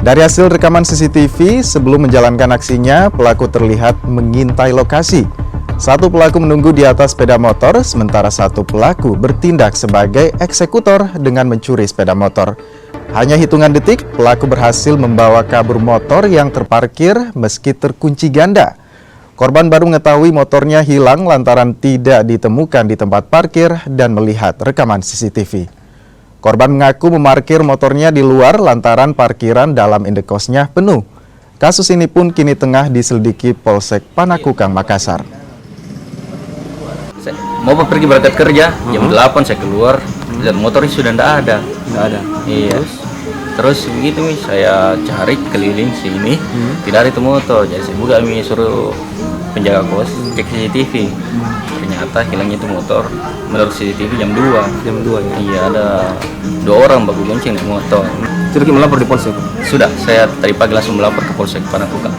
Dari hasil rekaman CCTV, sebelum menjalankan aksinya, pelaku terlihat mengintai lokasi. Satu pelaku menunggu di atas sepeda motor, sementara satu pelaku bertindak sebagai eksekutor dengan mencuri sepeda motor. Hanya hitungan detik, pelaku berhasil membawa kabur motor yang terparkir meski terkunci ganda. Korban baru mengetahui motornya hilang lantaran tidak ditemukan di tempat parkir dan melihat rekaman CCTV. Korban mengaku memarkir motornya di luar lantaran parkiran dalam indekosnya penuh. Kasus ini pun kini tengah diselidiki Polsek Panakukang, Makassar. Mau pergi berangkat kerja, jam 8 saya keluar, dan motornya sudah tidak ada. Iya. Terus begitu saya cari keliling sini, tidak ada itu motor. Jadi saya buka suruh penjaga kos cek CCTV. Ternyata hilangnya itu motor. Menurut CCTV jam 2. Jam 2 ya? Iya, ada 2 orang baku gonceng di motor. Sudah melapor di polsek? Sudah, saya tadi pagi langsung melapor ke Polsek Panakukang.